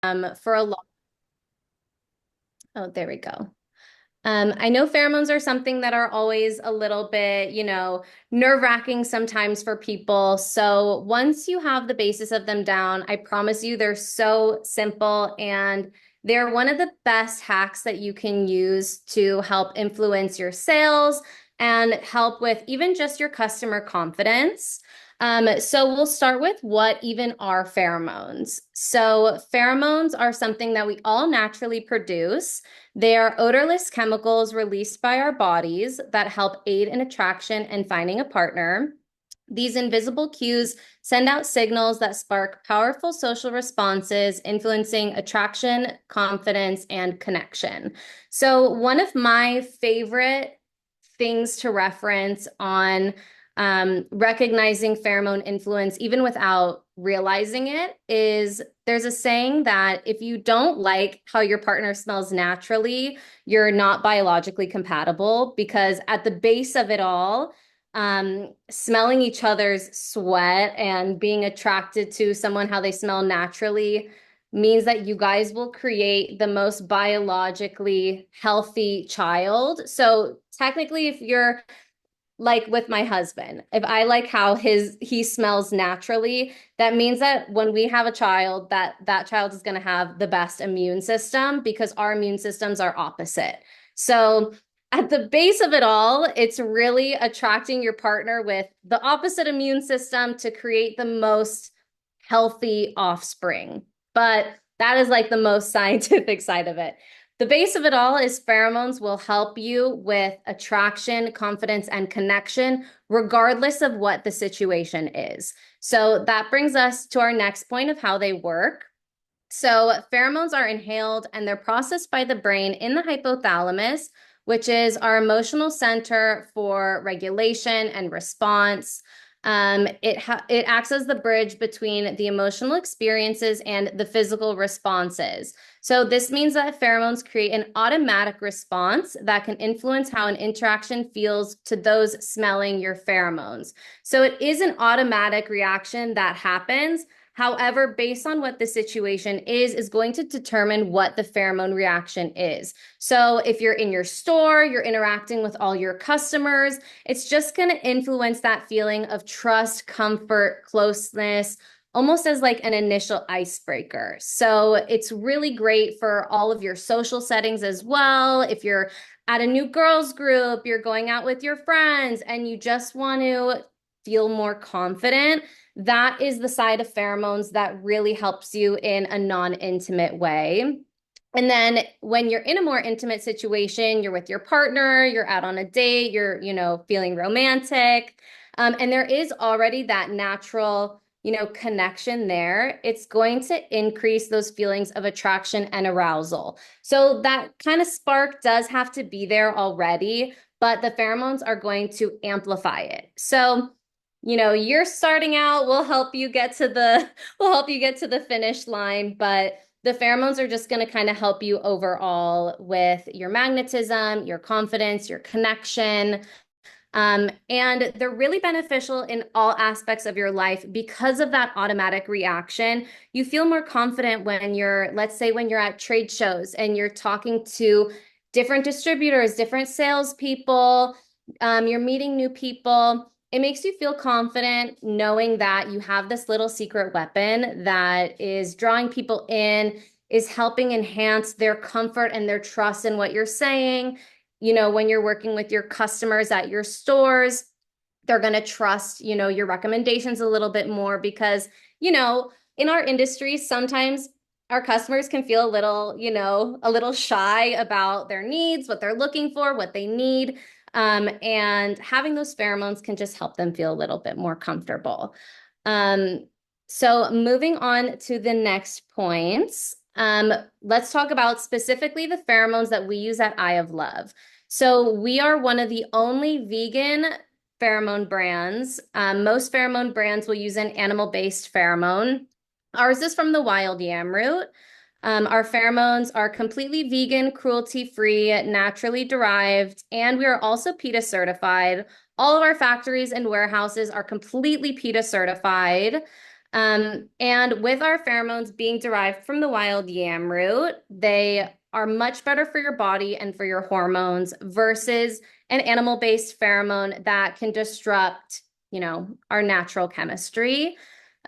for a long, oh, there we go. I know pheromones are something that are always a little bit, nerve-wracking sometimes for people. So once you have the basis of them down, I promise you they're so simple and they're one of the best hacks that you can use to help influence your sales and help with even just your customer confidence. So we'll start with what even are pheromones. So pheromones are something that we all naturally produce. They are odorless chemicals released by our bodies that help aid in attraction and finding a partner. These invisible cues send out signals that spark powerful social responses, influencing attraction, confidence, and connection. So, one of my favorite things to reference on recognizing pheromone influence, even without realizing it, is there's a saying that if you don't like how your partner smells naturally, you're not biologically compatible because at the base of it all, smelling each other's sweat and being attracted to someone how they smell naturally means that you guys will create the most biologically healthy child. So technically, if you're like with my husband, if I like how he smells naturally, that means that when we have a child, that child is going to have the best immune system because our immune systems are opposite. So at the base of it all, it's really attracting your partner with the opposite immune system to create the most healthy offspring. But that is like the most scientific side of it. The base of it all is pheromones will help you with attraction, confidence, and connection, regardless of what the situation is. So that brings us to our next point of how they work. So pheromones are inhaled and they're processed by the brain in the hypothalamus, which is our emotional center for regulation and response. It acts as the bridge between the emotional experiences and the physical responses. So this means that pheromones create an automatic response that can influence how an interaction feels to those smelling your pheromones. So it is an automatic reaction that happens. However, based on what the situation is going to determine what the pheromone reaction is. So if you're in your store, you're interacting with all your customers, it's just going to influence that feeling of trust, comfort, closeness, almost as like an initial icebreaker. So it's really great for all of your social settings as well. If you're at a new girls group, you're going out with your friends and you just want to feel more confident, that is the side of pheromones that really helps you in a non-intimate way. And then when you're in a more intimate situation, you're with your partner, you're out on a date, you're, feeling romantic, and there is already that natural, connection there, it's going to increase those feelings of attraction and arousal. So that kind of spark does have to be there already, but the pheromones are going to amplify it. So you're starting out, we'll help you get to the finish line, but the pheromones are just going to kind of help you overall with your magnetism, your confidence, your connection. And they're really beneficial in all aspects of your life because of that automatic reaction. You feel more confident when let's say when you're at trade shows and you're talking to different distributors, different salespeople, you're meeting new people. It makes you feel confident knowing that you have this little secret weapon that is drawing people in, is helping enhance their comfort and their trust in what you're saying. When you're working with your customers at your stores, they're going to trust, your recommendations a little bit more because, in our industry, sometimes our customers can feel a little shy about their needs, what they're looking for, what they need. And having those pheromones can just help them feel a little bit more comfortable. So moving on to the next points, let's talk about specifically the pheromones that we use at Eye of Love. So we are one of the only vegan pheromone brands. Most pheromone brands will use an animal-based pheromone. Ours is from the wild yam root. Our pheromones are completely vegan, cruelty-free, naturally derived, and we are also PETA certified. All of our factories and warehouses are completely PETA certified. And with our pheromones being derived from the wild yam root, they are much better for your body and for your hormones versus an animal-based pheromone that can disrupt, our natural chemistry.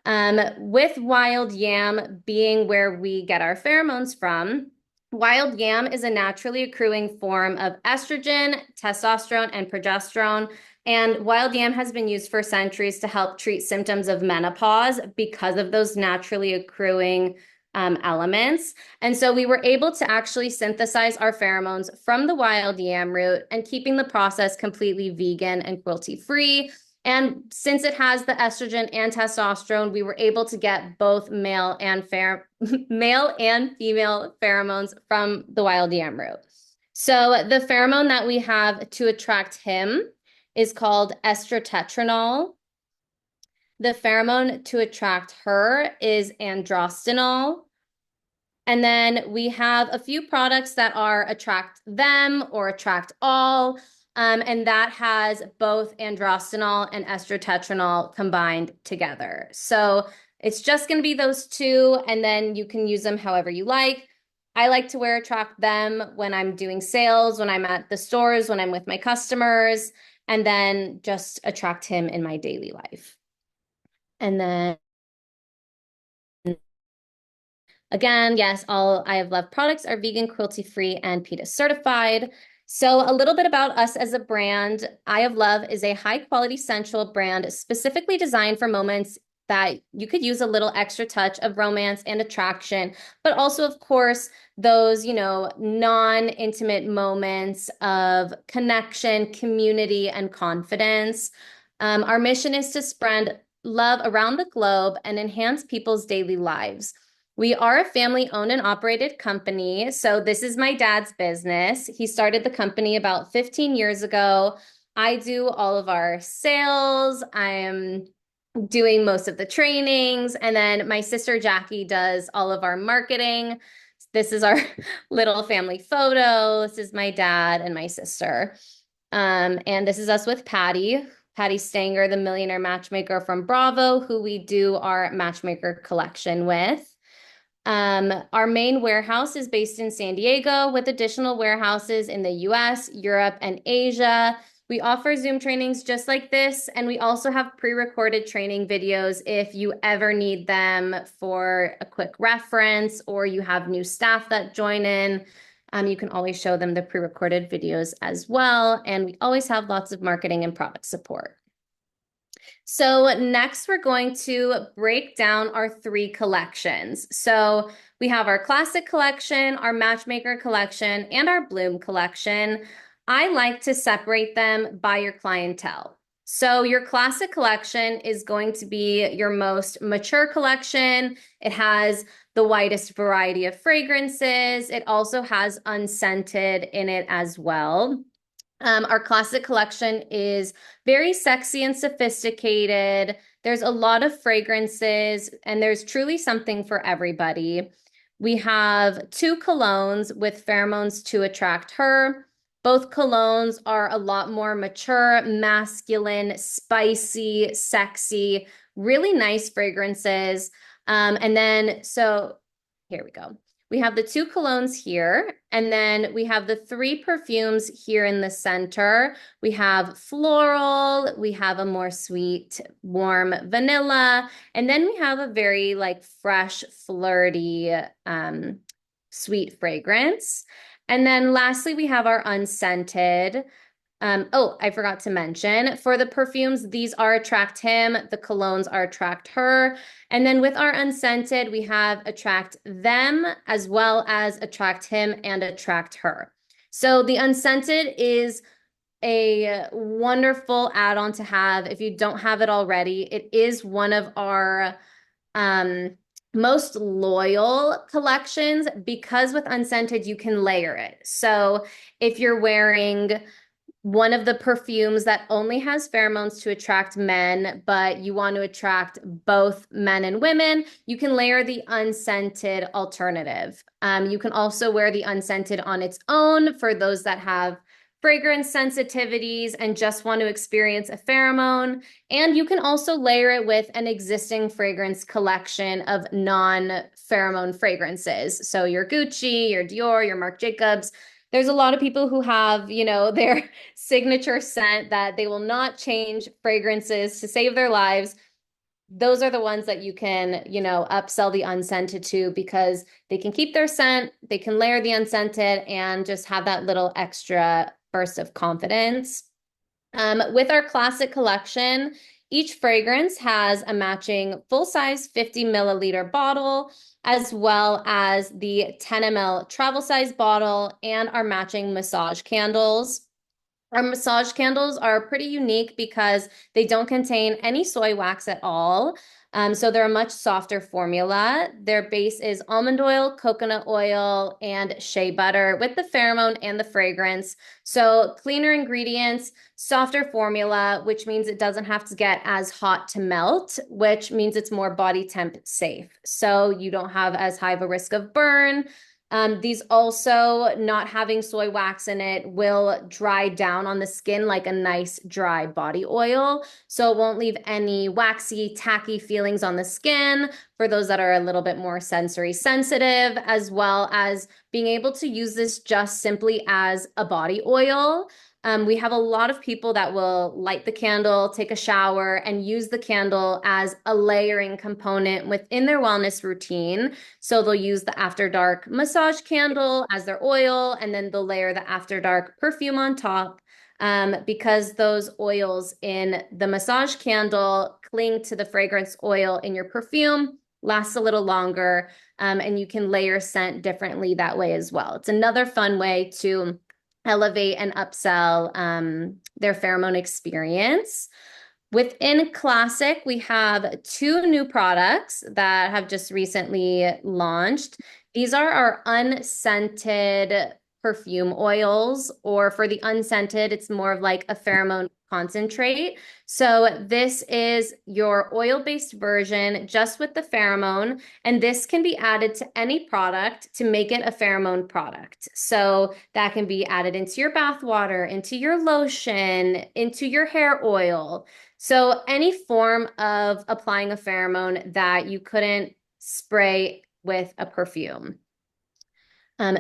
With wild yam being where we get our pheromones from, wild yam is a naturally accruing form of estrogen, testosterone, and progesterone. And wild yam has been used for centuries to help treat symptoms of menopause because of those naturally accruing elements. And so we were able to actually synthesize our pheromones from the wild yam root and keeping the process completely vegan and cruelty-free. And since it has the estrogen and testosterone, we were able to get both male and female pheromones from the wild yam root. So the pheromone that we have to attract him is called estrotetranol. The pheromone to attract her is androstenol. And then we have a few products that are attract them or attract all. And that has both androstenol and estrotetranol combined together. So it's just going to be those two, and then you can use them however you like. I like to wear attract them when I'm doing sales, when I'm at the stores, when I'm with my customers, and then just attract him in my daily life. And then again, yes, all I Have Love products are vegan, cruelty-free, and PETA certified. So a little bit about us as a brand. I Have Love is a high-quality sensual brand specifically designed for moments that you could use a little extra touch of romance and attraction, but also, of course, those, non-intimate moments of connection, community, and confidence. Our mission is to spread love around the globe and enhance people's daily lives. We are a family-owned and operated company. So this is my dad's business. He started the company about 15 years ago. I do all of our sales. I am doing most of the trainings. And then my sister Jackie does all of our marketing. This is our little family photo. This is my dad and my sister. And this is us with Patty Stanger, the millionaire matchmaker from Bravo, who we do our matchmaker collection with. Our main warehouse is based in San Diego with additional warehouses in the US, Europe, and Asia. We offer Zoom trainings just like this, and we also have pre-recorded training videos if you ever need them for a quick reference or you have new staff that join in. You can always show them the pre-recorded videos as well, and we always have lots of marketing and product support. So next we're going to break down our 3 collections. So we have our classic collection, our matchmaker collection, and our bloom collection. I like to separate them by your clientele. So your classic collection is going to be your most mature collection. It has the widest variety of fragrances. It also has unscented in it as well. Our classic collection is very sexy and sophisticated. There's a lot of fragrances, and there's truly something for everybody. We have 2 colognes with pheromones to attract her. Both colognes are a lot more mature, masculine, spicy, sexy, really nice fragrances. And then, so here we go. We have the 2 colognes here, and then we have the 3 perfumes here in the center. We have floral, we have a more sweet, warm vanilla, and then we have a very fresh, flirty, sweet fragrance. And then lastly, we have our unscented. I forgot to mention, for the perfumes, these are attract him, the colognes are attract her. And then with our unscented, we have attract them as well as attract him and attract her. So the unscented is a wonderful add-on to have if you don't have it already. It is one of our most loyal collections because with unscented, you can layer it. So if you're wearing one of the perfumes that only has pheromones to attract men, but you want to attract both men and women, you can layer the unscented alternative. You can also wear the unscented on its own for those that have fragrance sensitivities and just want to experience a pheromone. And you can also layer it with an existing fragrance collection of non-pheromone fragrances. So your Gucci, your Dior, your Marc Jacobs. There's a lot of people who have, their signature scent that they will not change fragrances to save their lives. Those are the ones that you can, upsell the unscented to because they can keep their scent, they can layer the unscented and just have that little extra burst of confidence. With our classic collection, each fragrance has a matching full-size 50 milliliter bottle, as well as the 10 ml travel size bottle and our matching massage candles. Our massage candles are pretty unique because they don't contain any soy wax at all. So they're a much softer formula. Their base is almond oil, coconut oil, and shea butter with the pheromone and the fragrance. So cleaner ingredients, softer formula, which means it doesn't have to get as hot to melt, which means it's more body temp safe. So you don't have as high of a risk of burn. These also, not having soy wax in it, will dry down on the skin like a nice dry body oil. So it won't leave any waxy, tacky feelings on the skin for those that are a little bit more sensory sensitive, as well as being able to use this just simply as a body oil. We have a lot of people that will light the candle, take a shower, and use the candle as a layering component within their wellness routine. So they'll use the After Dark massage candle as their oil, and then they'll layer the After Dark perfume on top. Because those oils in the massage candle cling to the fragrance oil in your perfume, lasts a little longer, and you can layer scent differently that way as well. It's another fun way to elevate and upsell their pheromone experience. Within Classic, we have two new products that have just recently launched. These are our unscented perfume oils, or for the unscented, it's more of like a pheromone concentrate. So this is your oil-based version just with the pheromone, and this can be added to any product to make it a pheromone product. So that can be added into your bath water, into your lotion, into your hair oil. So any form of applying a pheromone that you couldn't spray with a perfume.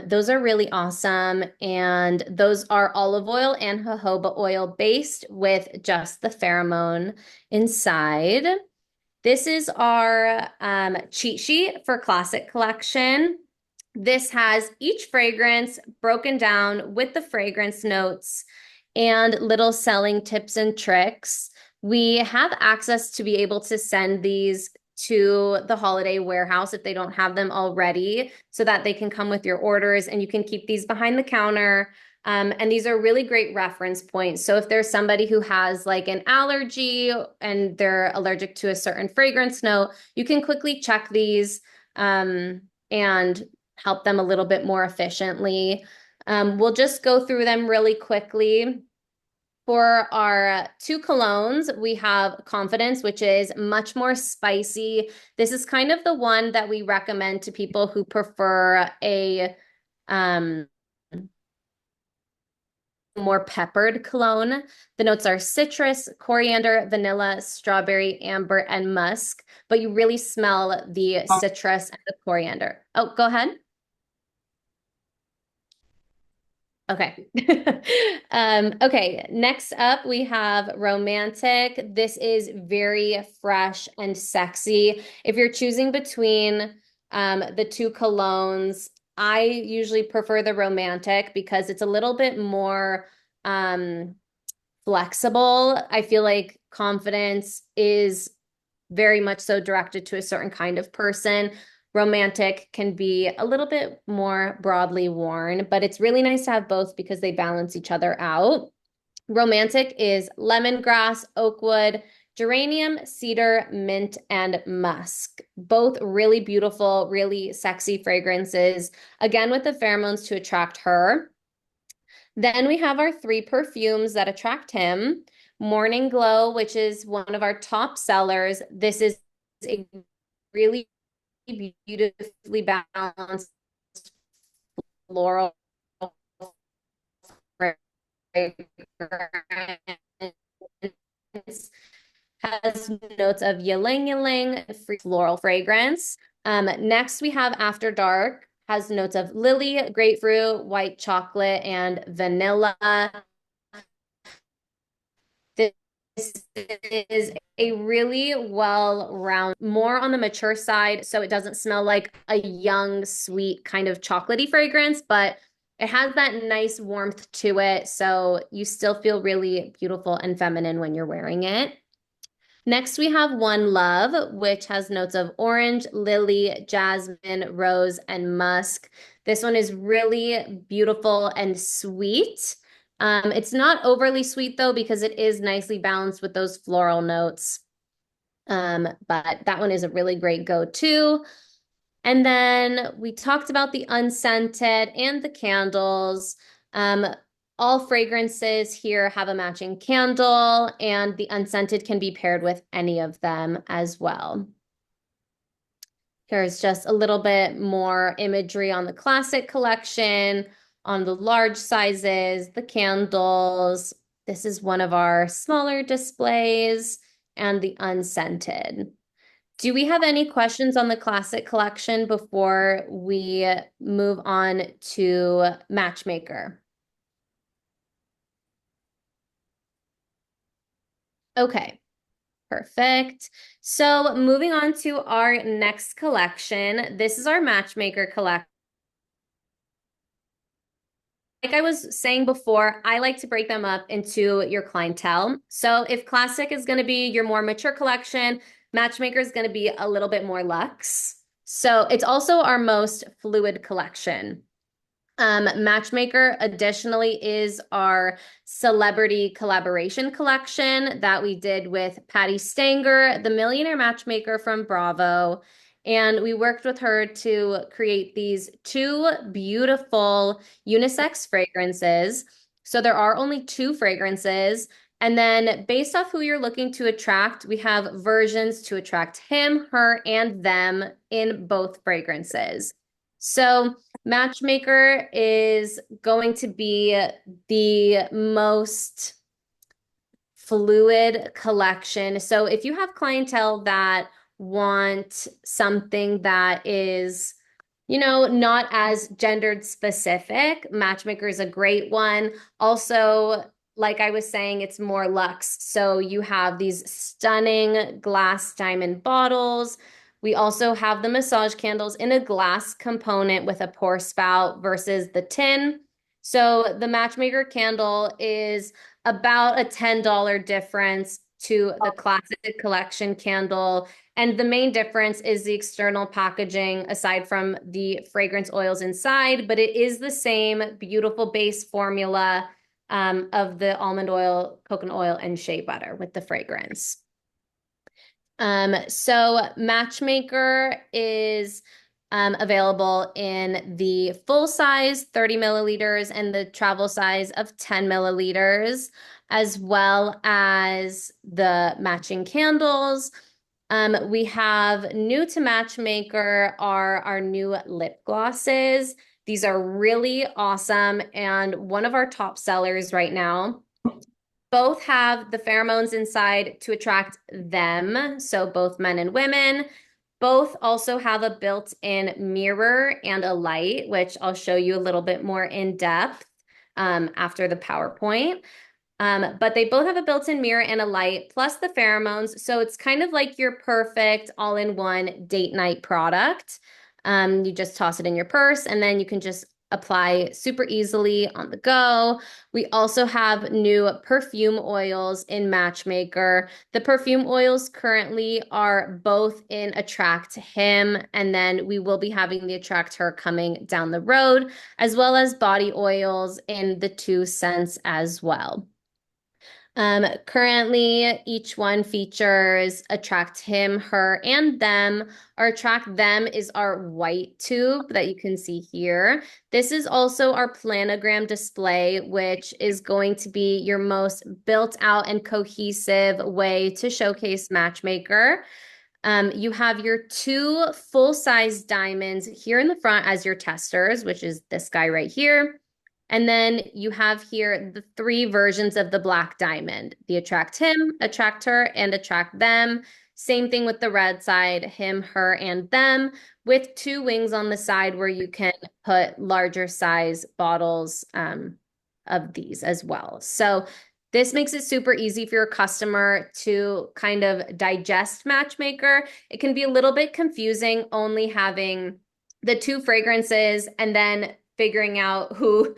Those are really awesome. And those are olive oil and jojoba oil based with just the pheromone inside. This is our cheat sheet for Classic Collection. This has each fragrance broken down with the fragrance notes and little selling tips and tricks. We have access to be able to send these to the holiday warehouse if they don't have them already, so that they can come with your orders and you can keep these behind the counter. And these are really great reference points. So if there's somebody who has like an allergy and they're allergic to a certain fragrance note, you can quickly check these and help them a little bit more efficiently. We'll just go through them really quickly. For our two colognes, we have Confidence, which is much more spicy. This is kind of the one that we recommend to people who prefer a more peppered cologne. The notes are citrus, coriander, vanilla, strawberry, amber, and musk, but you really smell the citrus and the coriander. Oh, go ahead. Okay. Okay, next up we have Romantic. This is very fresh and sexy. If you're choosing between the two colognes, I usually prefer the Romantic because it's a little bit more flexible. I feel like Confidence is very much so directed to a certain kind of person. Romantic can be a little bit more broadly worn, but it's really nice to have both because they balance each other out. Romantic is lemongrass, oakwood, geranium, cedar, mint, and musk. Both really beautiful, really sexy fragrances, again with the pheromones to attract her. Then we have our three perfumes that attract him. Morning Glow, which is one of our top sellers. This is a really beautifully balanced floral has notes of ylang ylang, free floral fragrance. Next, we have After Dark, has notes of lily, grapefruit, white chocolate, and vanilla. This is a really well-rounded, more on the mature side, so it doesn't smell like a young, sweet kind of chocolatey fragrance, but it has that nice warmth to it, so you still feel really beautiful and feminine when you're wearing it. Next, we have One Love, which has notes of orange, lily, jasmine, rose, and musk. This one is really beautiful and sweet. It's not overly sweet though, because it is nicely balanced with those floral notes. But that one is a really great go-to. And then we talked about the unscented and the candles. Um, all fragrances here have a matching candle, and the unscented can be paired with any of them as well. Here's just a little bit more imagery on the classic collection, on the large sizes, the candles. This is one of our smaller displays, and the unscented. Do we have any questions on the classic collection before we move on to Matchmaker? Okay, perfect. So moving on to our next collection. This is our Matchmaker collection. Like I was saying before, I like to break them up into your clientele. So if classic is going to be your more mature collection, Matchmaker is going to be a little bit more luxe. So it's also our most fluid collection. Matchmaker additionally is our celebrity collaboration collection that we did with Patty Stanger, the millionaire matchmaker from Bravo. And we worked with her to create these two beautiful unisex fragrances. So there are only two fragrances. And then based off who you're looking to attract, we have versions to attract him, her, and them in both fragrances. So Matchmaker is going to be the most fluid collection. So if you have clientele that want something that is, not as gendered specific, Matchmaker is a great one. Also, like I was saying, it's more luxe. So you have these stunning glass diamond bottles. We also have the massage candles in a glass component with a pour spout versus the tin. So the Matchmaker candle is about a $10 difference to the classic collection candle. And the main difference is the external packaging, aside from the fragrance oils inside, but it is the same beautiful base formula of the almond oil, coconut oil, and shea butter with the fragrance. So Matchmaker is available in the full size 30 milliliters and the travel size of 10 milliliters, as well as the matching candles. We have new to Matchmaker are our new lip glosses. These are really awesome and one of our top sellers right now. Both have the pheromones inside to attract them, so both men and women. Both also have a built-in mirror and a light, which I'll show you a little bit more in depth after the PowerPoint. But they both have a built-in mirror and a light, plus the pheromones. So it's kind of like your perfect all-in-one date night product. You just toss it in your purse, and then you can just apply super easily on the go. We also have new perfume oils in Matchmaker. The perfume oils currently are both in Attract Him, and then we will be having the Attract Her coming down the road, as well as body oils in the two scents as well. Currently, each one features Attract Him, Her, and Them. Our Attract Them is our white tube that you can see here. This is also our planogram display, which is going to be your most built out and cohesive way to showcase Matchmaker. You have your two full-size diamonds here in the front as your testers, which is this guy right here. And then you have here the three versions of the black diamond, the attract him, attract her, and attract them. Same thing with the red side, him, her, and them, with two wings on the side where you can put larger size bottles of these as well. So this makes it super easy for your customer to kind of digest Matchmaker. It can be a little bit confusing only having the two fragrances and then figuring out who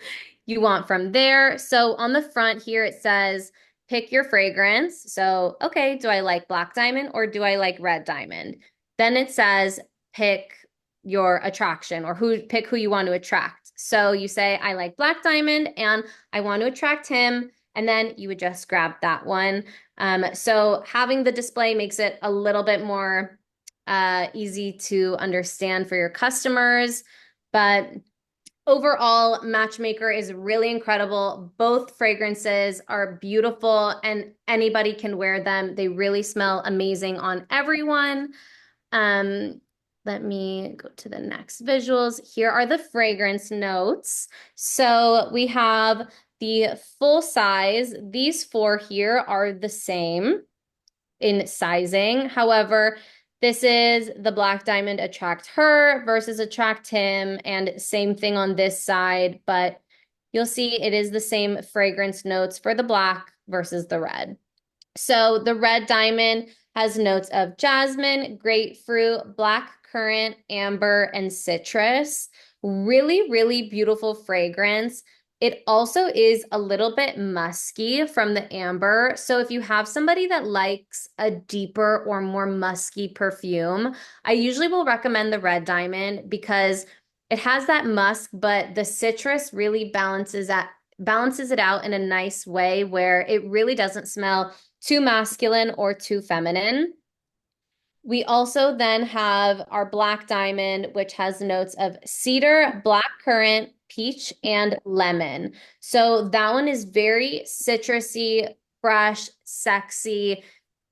you want from there. So on the front here, it says, pick your fragrance. So, okay, do I like black diamond or do I like red diamond? Then it says, pick your attraction or pick who you want to attract. So you say, I like black diamond and I want to attract him. And then you would just grab that one. So having the display makes it a little bit more easy to understand for your customers. But overall, Matchmaker is really incredible. Both fragrances are beautiful and anybody can wear them. They really smell amazing on everyone. Um, Let me go to the next visuals. Here are the fragrance notes. So we have the full size. These four here are the same in sizing. However, this is the black diamond attract her versus attract him, and same thing on this side, but you'll see it is the same fragrance notes for the black versus the red. So the red diamond has notes of jasmine, grapefruit, black currant, amber, and citrus. Really, really beautiful fragrance. It also is a little bit musky from the amber. So if you have somebody that likes a deeper or more musky perfume, I usually will recommend the red diamond because it has that musk, but the citrus really balances it out in a nice way where it really doesn't smell too masculine or too feminine. We also then have our black diamond, which has notes of cedar, black currant, peach, and lemon. So that one is very citrusy, fresh, sexy,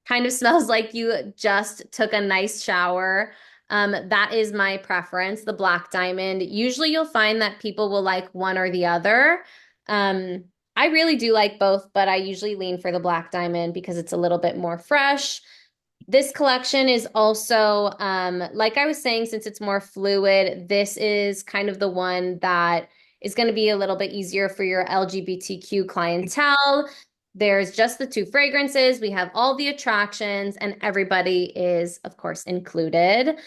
kind of smells like you just took a nice shower. That is my preference, the black diamond. Usually you'll find that people will like one or the other. I really do like both, but I usually lean for the black diamond because it's a little bit more fresh. This collection is also, like I was saying, since it's more fluid, this is kind of the one that is going to be a little bit easier for your LGBTQ clientele. There's just the two fragrances. We have all the attractions, and everybody is, of course, included.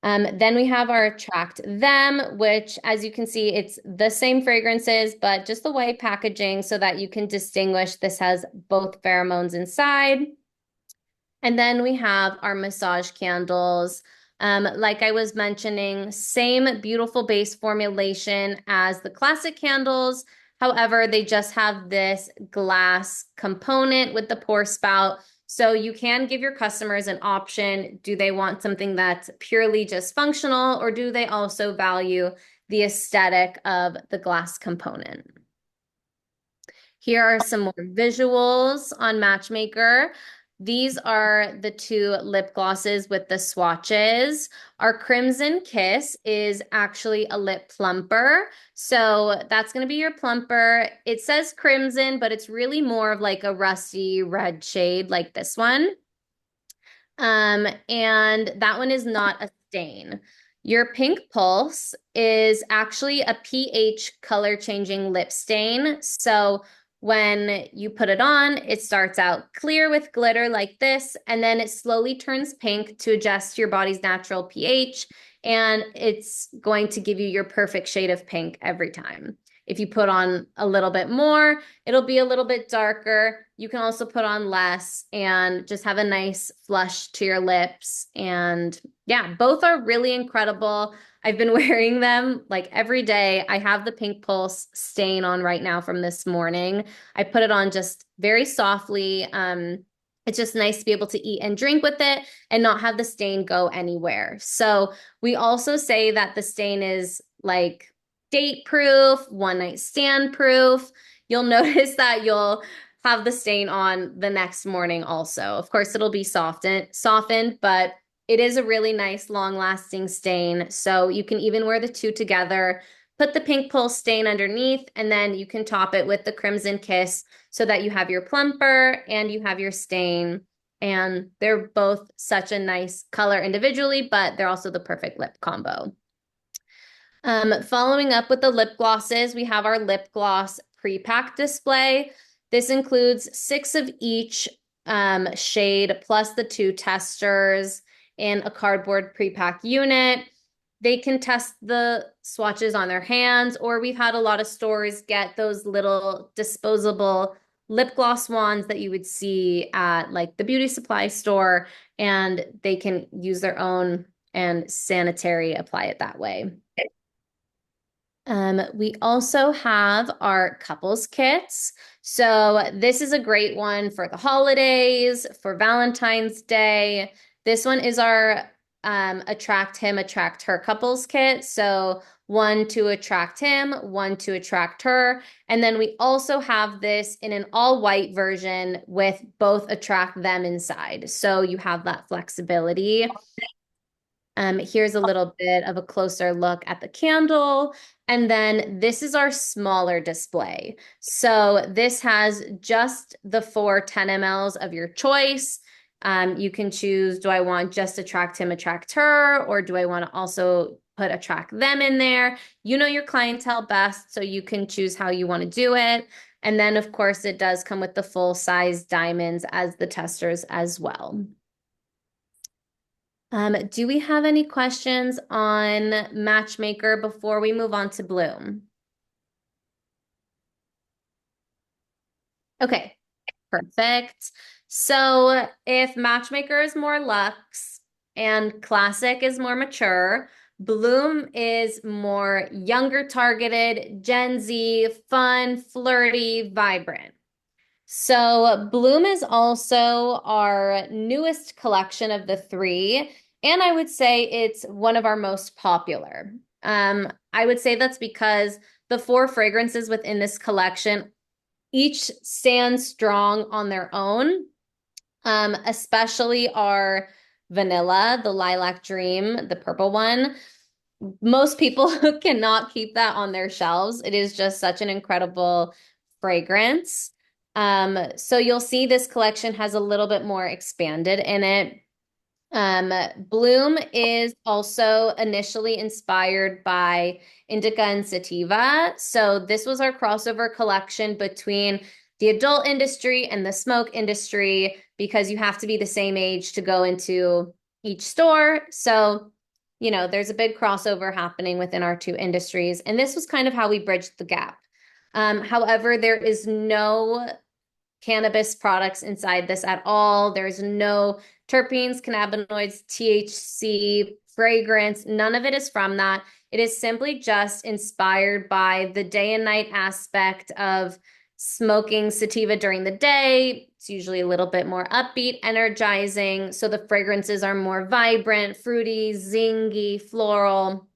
Then we have our attract them, which, as you can see, it's the same fragrances, but just the white packaging so that you can distinguish this has both pheromones inside. And then we have our massage candles. Like I was mentioning, same beautiful base formulation as the classic candles. However, they just have this glass component with the pour spout. So you can give your customers an option. Do they want something that's purely just functional, or do they also value the aesthetic of the glass component? Here are some more visuals on Matchmaker. These are the two lip glosses with the swatches. Our Crimson Kiss is actually a lip plumper. So that's going to be your plumper. It says crimson, but it's really more of like a rusty red shade like this one. And that one is not a stain. Your Pink Pulse is actually a pH color changing lip stain. So when you put it on, it starts out clear with glitter like this, and then it slowly turns pink to adjust your body's natural pH, and it's going to give you your perfect shade of pink every time. If you put on a little bit more, it'll be a little bit darker. You can also put on less and just have a nice flush to your lips. And yeah, both are really incredible. I've been wearing them like every day. I have the Pink Pulse stain on right now from this morning. I put it on just very softly. It's just nice to be able to eat and drink with it and not have the stain go anywhere. So we also say that the stain is like date proof, one night stand proof. You'll notice that you'll have the stain on the next morning also. Of course, it'll be softened, but it is a really nice long lasting stain. So you can even wear the two together. Put the pink pulse stain underneath, and then you can top it with the Crimson Kiss so that you have your plumper and you have your stain. And they're both such a nice color individually, but they're also the perfect lip combo. Following up with the lip glosses, we have our lip gloss pre-pack display. This includes 6 of each shade plus the 2 testers and a cardboard pre-pack unit. They can test the swatches on their hands, or we've had a lot of stores get those little disposable lip gloss wands that you would see at like the beauty supply store, and they can use their own and sanitary apply it that way. We also have our couples kits. So this is a great one for the holidays, for Valentine's Day. This one is our attract him, attract her couples kit. So one to attract him, one to attract her. And then we also have this in an all white version with both attract them inside. So you have that flexibility. Here's a little bit of a closer look at the candle. And then this is our smaller display. So this has just the 4 10 mLs of your choice. You can choose, do I want just attract him, attract her, or do I want to also put attract them in there? You know your clientele best, so you can choose how you want to do it. And then, of course, it does come with the full size diamonds as the testers as well. Do we have any questions on Matchmaker before we move on to Bloom? Okay, perfect. So if Matchmaker is more luxe and Classic is more mature, Bloom is more younger targeted, Gen Z, fun, flirty, vibrant. So Bloom is also our newest collection of the 3, and I would say it's one of our most popular. I would say that's because the 4 fragrances within this collection each stand strong on their own, especially our vanilla, the Lilac Dream, the purple one. Most people cannot keep that on their shelves. It is just such an incredible fragrance. So you'll see this collection has a little bit more expanded in it. Bloom is also initially inspired by Indica and Sativa. So this was our crossover collection between the adult industry and the smoke industry, because you have to be the same age to go into each store. So, you know, there's a big crossover happening within our 2 industries. And this was kind of how we bridged the gap. However, there is no cannabis products inside this at all. There's no terpenes, cannabinoids, THC, fragrance. None of it is from that. It is simply just inspired by the day and night aspect of smoking sativa during the day. It's usually a little bit more upbeat, energizing. So the fragrances are more vibrant, fruity, zingy, floral.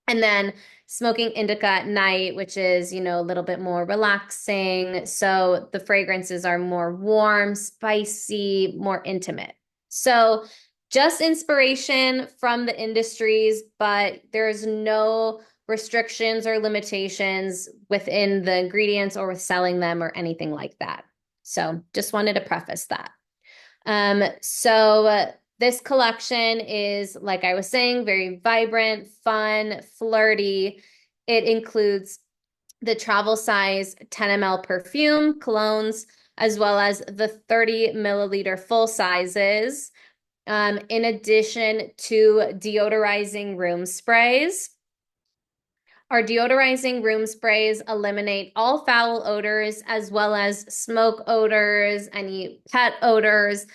And then smoking indica at night, which is, you know, a little bit more relaxing. So the fragrances are more warm, spicy, more intimate. So just inspiration from the industries, but there's no restrictions or limitations within the ingredients or with selling them or anything like that. So just wanted to preface that. This collection is, like I was saying, very vibrant, fun, flirty. It includes the travel size 10 ml perfume, colognes, as well as the 30 milliliter full sizes, in addition to deodorizing room sprays. Our deodorizing room sprays eliminate all foul odors, as well as smoke odors, any pet odors,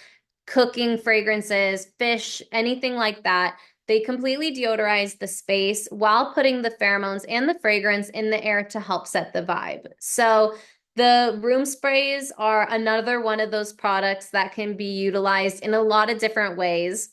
cooking fragrances, fish, anything like that. They completely deodorize the space while putting the pheromones and the fragrance in the air to help set the vibe. So the room sprays are another one of those products that can be utilized in a lot of different ways.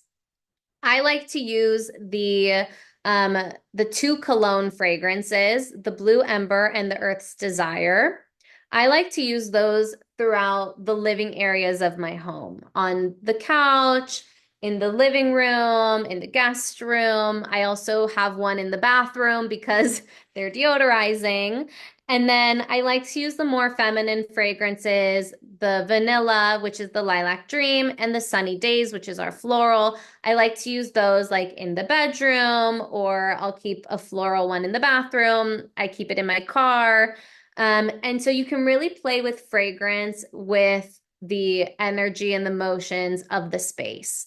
I like to use the 2 cologne fragrances, the Blue Ember and the Earth's Desire. I like to use those throughout the living areas of my home, on the couch, in the living room, in the guest room. I also have one in the bathroom because they're deodorizing. And then I like to use the more feminine fragrances, the vanilla, which is the lilac dream, and the sunny days, which is our floral. I like to use those like in the bedroom, or I'll keep a floral one in the bathroom. I keep it in my car. And so you can really play with fragrance with the energy and the motions of the space.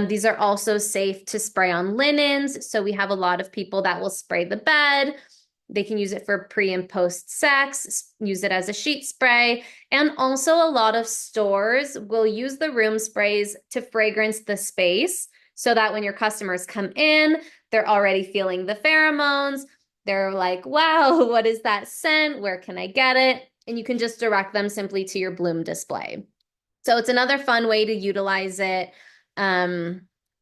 These are also safe to spray on linens. So we have a lot of people that will spray the bed. They can use it for pre and post sex, use it as a sheet spray. And also a lot of stores will use the room sprays to fragrance the space so that when your customers come in, they're already feeling the pheromones. They're like, wow, what is that scent? Where can I get it? And you can just direct them simply to your bloom display. So it's another fun way to utilize it, and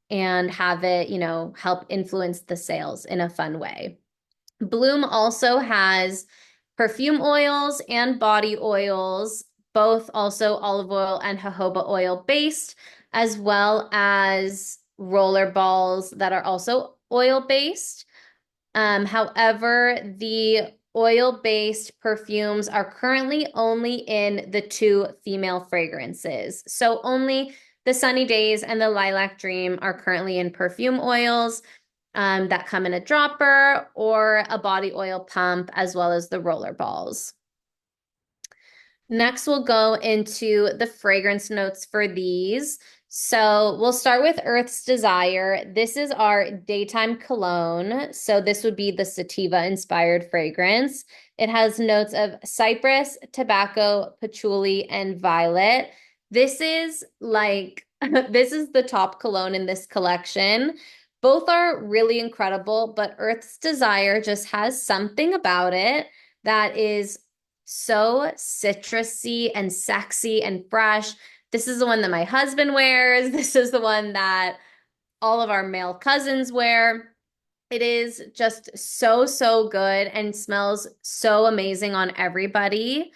have it, help influence the sales in a fun way. Bloom also has perfume oils and body oils, both also olive oil and jojoba oil based, as well as roller balls that are also oil based. However, the oil-based perfumes are currently only in the two female fragrances. So only the Sunny Days and the Lilac Dream are currently in perfume oils that come in a dropper or a body oil pump, as well as the roller balls. Next, we'll go into the fragrance notes for these. So we'll start with Earth's Desire. This is our daytime cologne. So this would be the sativa inspired fragrance. It has notes of cypress, tobacco, patchouli, and violet. This is like, this is the top cologne in this collection. Both are really incredible, but Earth's Desire just has something about it that is so citrusy and sexy and fresh. This is the one that my husband wears. This is the one that all of our male cousins wear. It is just so, so good and smells so amazing on everybody.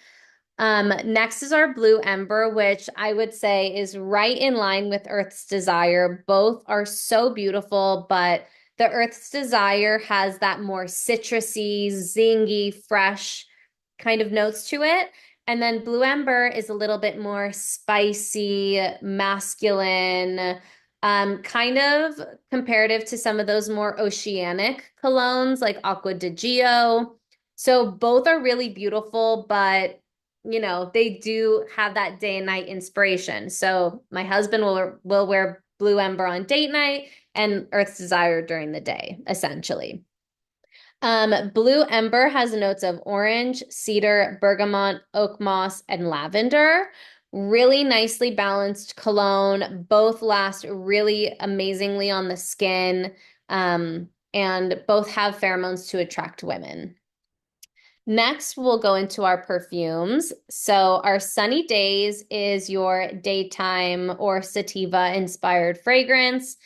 Next is our Blue Ember, which I would say is right in line with Earth's Desire. Both are so beautiful, but the Earth's Desire has that more citrusy, zingy, fresh kind of notes to it. And then Blue Ember is a little bit more spicy, masculine, kind of comparative to some of those more oceanic colognes like Aqua di Gio. So both are really beautiful, but they do have that day and night inspiration. So my husband will wear Blue Ember on date night and Earth's Desire during the day, essentially. Blue Ember has notes of orange, cedar, bergamot, oak moss, and lavender. Really nicely balanced cologne. Both last really amazingly on the skin, and both have pheromones to attract women. Next, we'll go into our perfumes. So our Sunny Days is your daytime or sativa inspired fragrance.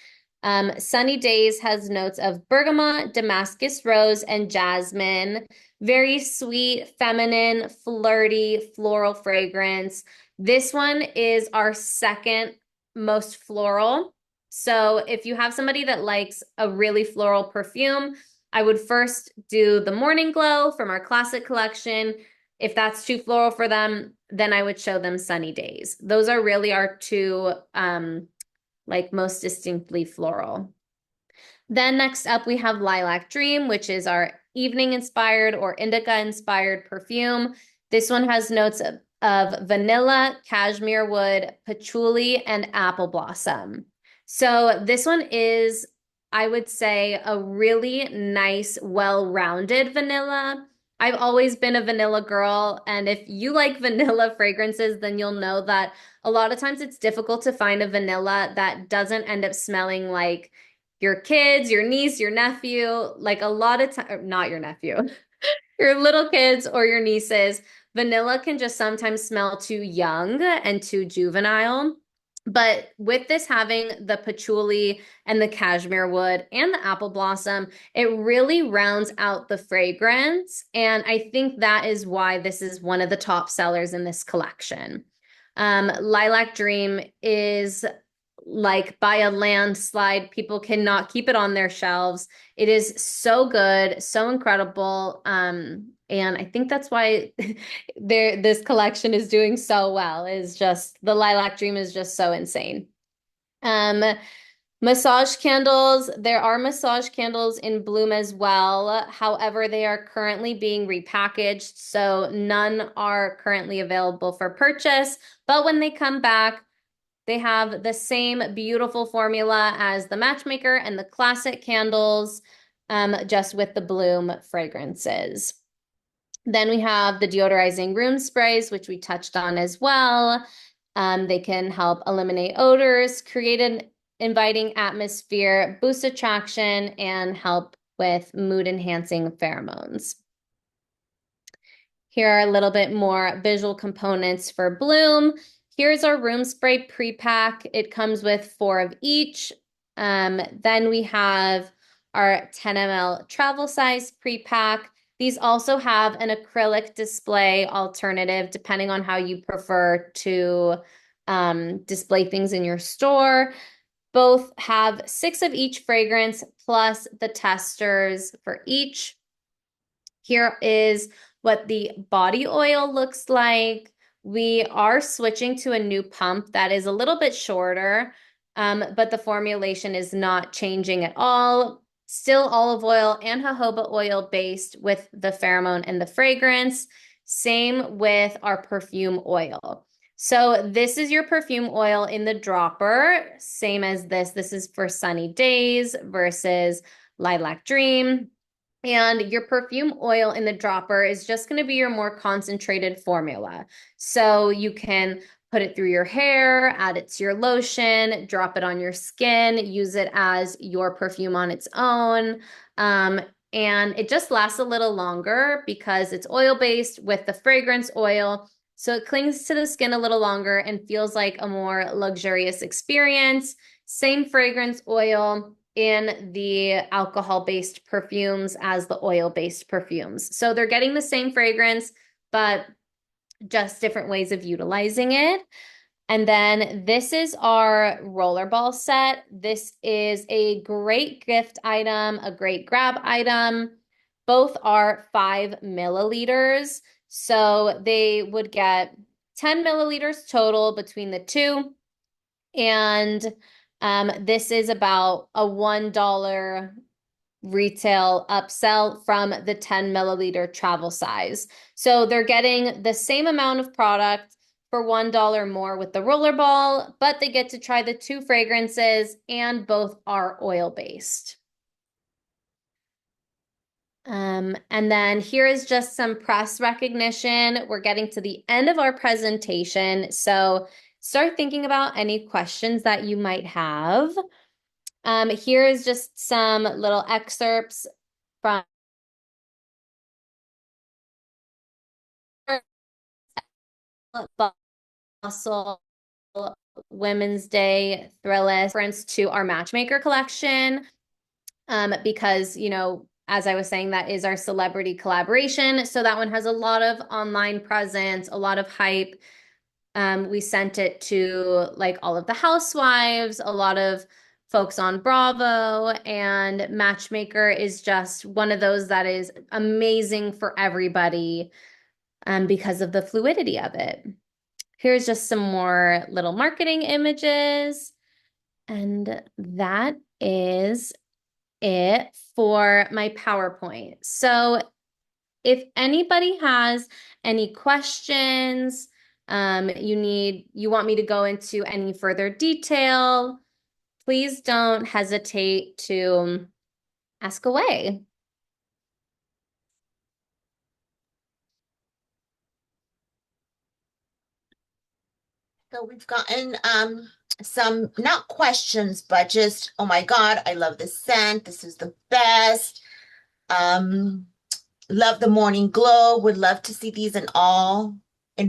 Sunny Days has notes of bergamot, Damascus rose, and jasmine. Very sweet, feminine, flirty, floral fragrance. This one is our second most floral. So if you have somebody that likes a really floral perfume, I would first do the Morning Glow from our classic collection. If that's too floral for them, then I would show them Sunny Days. Those are really our two most distinctly floral. Then next up, we have Lilac Dream, which is our evening inspired or indica inspired perfume. This one has notes of vanilla, cashmere wood, patchouli, and apple blossom. So this one is, I would say, a really nice, well-rounded vanilla. I've always been a vanilla girl, and if you like vanilla fragrances, then you'll know that a lot of times it's difficult to find a vanilla that doesn't end up smelling like your kids, your niece, your nephew, like a lot of time, not your nephew, your little kids or your nieces. Vanilla can just sometimes smell too young and too juvenile. But with this having the patchouli and the cashmere wood and the apple blossom, it really rounds out the fragrance. And I think that is why this is one of the top sellers in this collection. Lilac Dream is like by a landslide. People cannot keep it on their shelves. It is so good, so incredible. And I think that's why this collection is doing so well, is just the Lilac Dream is just so insane. Um, Massage candles, there are massage candles in bloom as well. However, they are currently being repackaged, so none are currently available for purchase. But when they come back, they have the same beautiful formula as the Matchmaker and the classic candles, just with the bloom fragrances. Then we have the deodorizing room sprays, which we touched on as well. They can help eliminate odors, create an inviting atmosphere, boost attraction, and help with mood-enhancing pheromones. Here are a little bit more visual components for Bloom. Here's our room spray pre-pack. It comes with 4 of each. Then we have our 10 ml travel size pre-pack. These also have an acrylic display alternative, depending on how you prefer to display things in your store. Both have 6 of each fragrance plus the testers for each. Here is what the body oil looks like. We are switching to a new pump that is a little bit shorter, but the formulation is not changing at all. Still olive oil and jojoba oil based with the pheromone and the fragrance. Same with our perfume oil. So this is your perfume oil in the dropper, same as this. This is for Sunny Days versus Lilac Dream. And your perfume oil in the dropper is just going to be your more concentrated formula. So you can put it through your hair, add it to your lotion, drop it on your skin, use it as your perfume on its own. And it just lasts a little longer because it's oil-based with the fragrance oil. So it clings to the skin a little longer and feels like a more luxurious experience. Same fragrance oil in the alcohol-based perfumes as the oil-based perfumes. So they're getting the same fragrance, but just different ways of utilizing it. And then this is our rollerball set. This is a great gift item, a great grab item. Both are 5 milliliters. So they would get 10 milliliters total between the two. And this is about a $1 retail upsell from the 10 milliliter travel size. So they're getting the same amount of product for $1 more with the rollerball, but they get to try the 2 fragrances and both are oil-based. And then here is just some press recognition. We're getting to the end of our presentation, so start thinking about any questions that you might have. Here is just some little excerpts from Bustle Women's Day Thrillist reference to our Matchmaker collection, because, you know, as I was saying, that is our celebrity collaboration. So that one has a lot of online presence, a lot of hype. We sent it to like all of the housewives, a lot of folks on Bravo, and Matchmaker is just one of those that is amazing for everybody, because of the fluidity of it. Here's just some more little marketing images. And that is it for my PowerPoint. So if anybody has any questions, you want me to go into any further detail, please don't hesitate to ask away. So we've gotten some, not questions, but just, oh my God, I love this scent. This is the best. Um, love the morning glow. Would love to see these in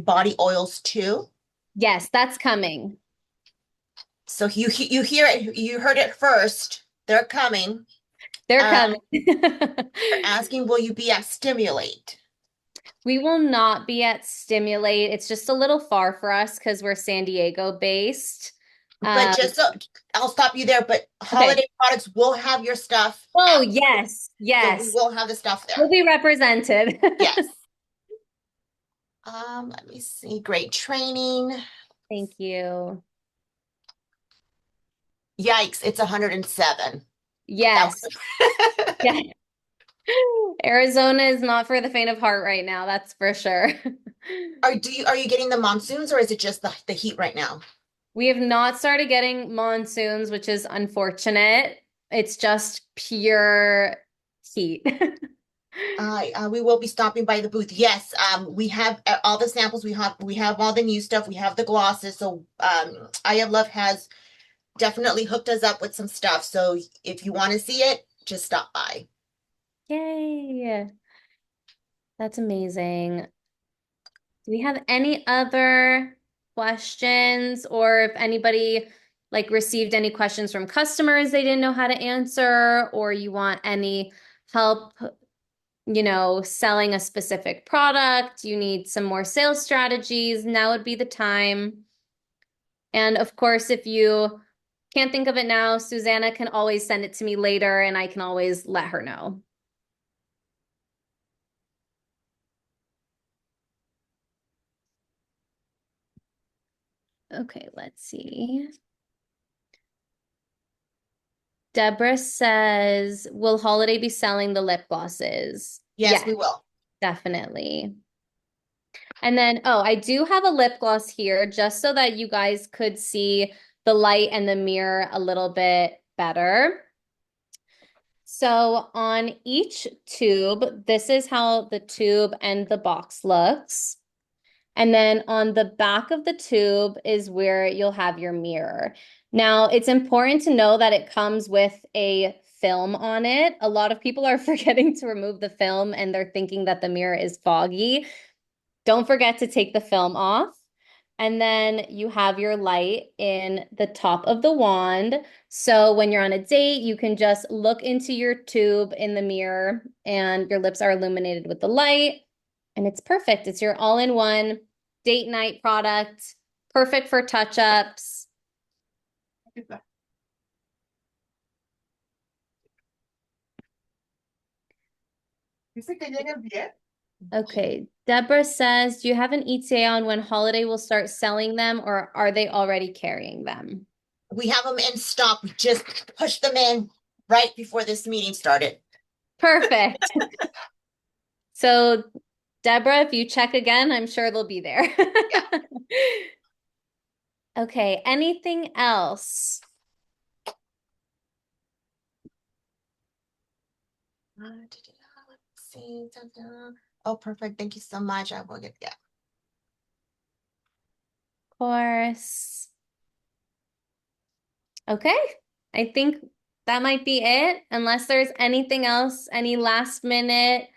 body oils too. Yes, that's coming. So you hear it, you heard it first. They're coming. They're Um, coming. they're asking, will you be at Stimulate? We will not be at Stimulate. It's just a little far for us because we're San Diego based. But just so I'll stop you there, but Okay. holiday products will have your stuff Oh, at, yes, so we yes. will have the stuff We'll there. be represented. Yes. Let me see. Great training. Thank you. Yikes, it's 107. That Yes. was Yeah. Arizona is not for the faint of heart right now, that's for sure. are you getting the monsoons or is it just the heat right now? We have not started getting monsoons, which is unfortunate. It's just pure heat. We will be stopping by the booth. Yes, we have all the samples. We have all the new stuff. We have the glosses. So I Have Love has definitely hooked us up with some stuff. So if you want to see it, just stop by. Yay. That's amazing. Do we have any other questions or if anybody like received any questions from customers they didn't know how to answer or you want any help, selling a specific product, you need some more sales strategies, now would be the time. And of course, if you can't think of it now, Susanna can always send it to me later and I can always let her know. Okay, let's see. Deborah says, will Holiday be selling the lip glosses? Yes, Yes, we will. definitely. And then, oh, I do have a lip gloss here just so that you guys could see the light and the mirror a little bit better. So on each tube, this is how the tube and the box looks. And then on the back of the tube is where you'll have your mirror. Now, it's important to know that it comes with a film on it. A lot of people are forgetting to remove the film and they're thinking that the mirror is foggy. Don't forget to take the film off. And then you have your light in the top of the wand. So when you're on a date, you can just look into your tube in the mirror and your lips are illuminated with the light. And it's perfect. It's your all-in-one date night product, perfect for touch-ups. Dice que llega bien. Okay, Deborah says, do you have an ETA on when Holiday will start selling them or are they already carrying them? We have them in stock. We just pushed them in right before this meeting started. Perfect. So, Deborah, if you check again, I'm sure they'll be there. Yeah. Okay, anything else? Let's see. Oh, perfect. Thank you so much. I will get, yeah. Of course. Okay, I think that might be it, unless there's anything else, any last minute.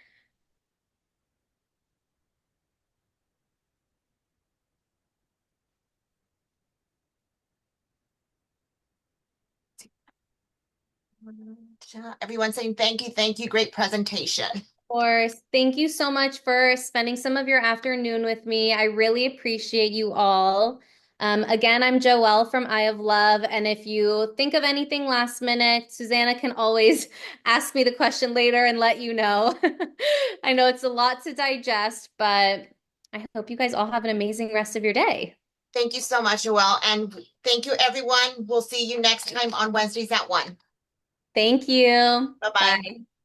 Everyone saying thank you. Great presentation. Course. Thank you so much for spending some of your afternoon with me. I really appreciate you all. Again, I'm Joelle from Eye of Love. And if you think of anything last minute, Susanna can always ask me the question later and let you know. I know it's a lot to digest, but I hope you guys all have an amazing rest of your day. Thank you so much, Joelle. And thank you, everyone. We'll see you next time on Wednesdays at 1. Thank you. Bye bye. Bye.